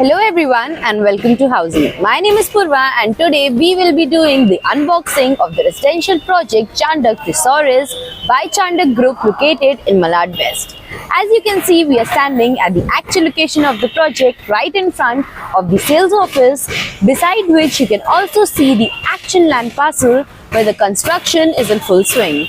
Hello everyone and welcome to Housing. My name is Purva and today we will be doing the unboxing of the residential project Chandak Thesaurus by Chandak Group located in Malad West. As you can see, we are standing at the actual location of the project right in front of the sales office, beside which you can also see the actual land parcel where the construction is in full swing.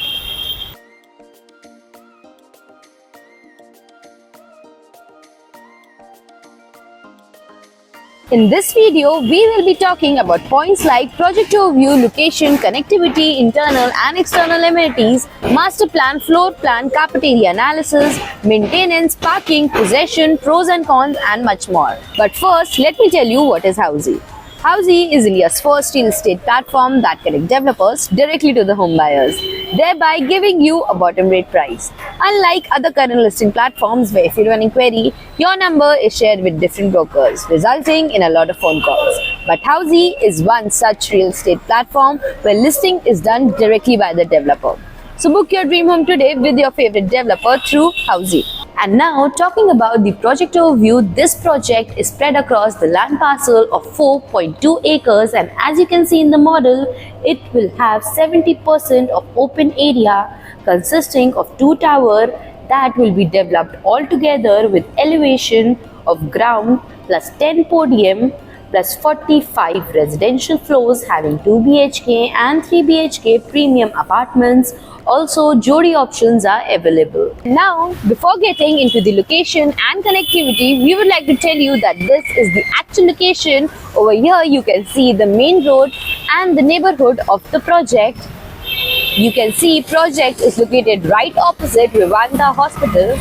In this video, we will be talking about points like project overview, location, connectivity, internal and external amenities, master plan, floor plan, carpet area analysis, maintenance, parking, possession, pros and cons and much more. But first, let me tell you what is Housey. Housey is India's first real estate platform that connects developers directly to the home buyers, thereby giving you a bottom rate price. Unlike other current listing platforms where if you do an inquiry, your number is shared with different brokers, resulting in a lot of phone calls. But Housey is one such real estate platform where listing is done directly by the developer. So book your dream home today with your favorite developer through Housey. And now talking about the project overview, this project is spread across the land parcel of 4.2 acres, and as you can see in the model, it will have 70% of open area consisting of 2 towers that will be developed all together with elevation of ground plus 10 podium plus 45 residential floors having 2 BHK and 3 BHK premium apartments. Also, Jodi options are available. Now, before getting into the location and connectivity, we would like to tell you that this is the actual location. Over here, you can see the main road and the neighborhood of the project. You can see project is located right opposite Vivanta Hospital.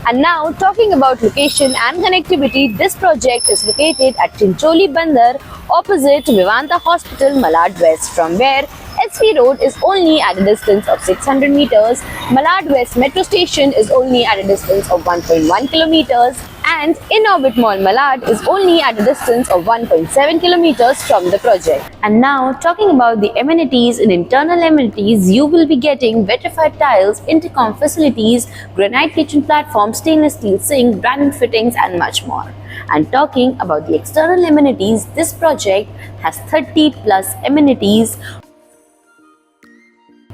And now talking about location and connectivity, this project is located at Chincholi Bandar opposite Vivanta Hospital, Malad West, from where SV Road is only at a distance of 600 meters, Malad West Metro Station is only at a distance of 1.1 kilometers, and In-Orbit Mall Malad is only at a distance of 1.7 kilometers from the project. And now talking about the amenities, in internal amenities, you will be getting vitrified tiles, intercom facilities, granite kitchen platform, stainless steel sink, branded fittings and much more. And talking about the external amenities, this project has 30 plus amenities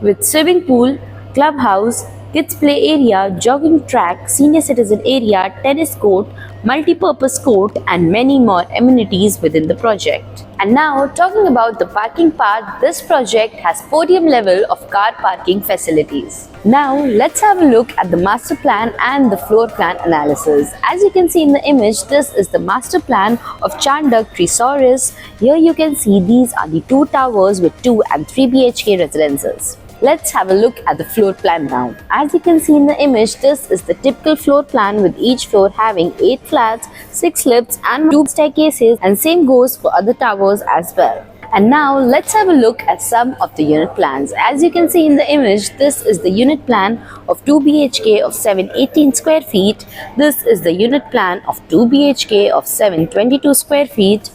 with swimming pool, clubhouse, kids play area, jogging track, senior citizen area, tennis court, multi-purpose court and many more amenities within the project. And now talking about the parking part, this project has podium level of car parking facilities. Now let's have a look at the master plan and the floor plan analysis. As you can see in the image, this is the master plan of Chandak Thesaurus. Here you can see these are the 2 towers with 2 and 3 BHK residences. Let's have a look at the floor plan now. As you can see in the image, this is the typical floor plan with each floor having 8 flats, 6 lifts and 2 staircases, and same goes for other towers as well. And now let's have a look at some of the unit plans. As you can see in the image, this is the unit plan of 2 BHK of 718 square feet. This is the unit plan of 2 BHK of 722 square feet.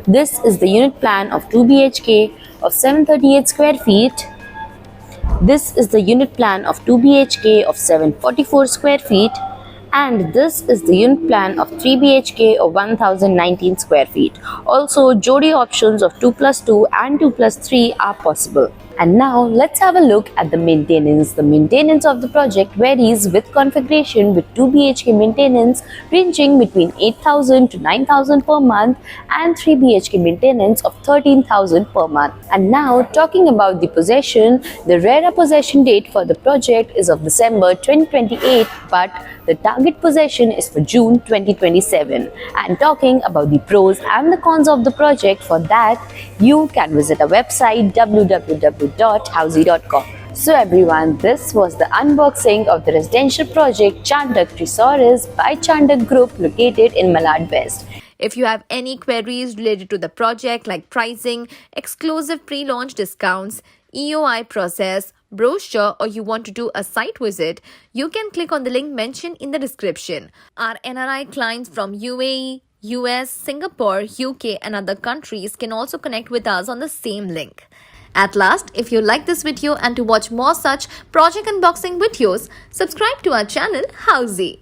This is the unit plan of 2 BHK of 738 square feet. This is the unit plan of 2 BHK of 744 square feet, and this is the unit plan of 3 BHK of 1019 square feet. Also, Jodi options of 2+2 and 2+3 are possible. And now let's have a look at the maintenance. The maintenance of the project varies with configuration, with 2 BHK maintenance ranging between 8,000 to 9,000 per month and 3 BHK maintenance of 13,000 per month. And now talking about the possession, the RERA possession date for the project is of December 2028, but the target possession is for June 2027. And talking about the pros and the cons of the project, for that you can visit our website www.housey.com. So everyone, this was the unboxing of the residential project Chandak Thesaurus by Chandak Group located in Malad West. If you have any queries related to the project like pricing, exclusive pre-launch discounts, EOI process, brochure, or you want to do a site visit, you can click on the link mentioned in the description. Our NRI clients from UAE, US, Singapore, UK and other countries can also connect with us on the same link. At last, if you like this video and to watch more such project unboxing videos, subscribe to our channel Housey.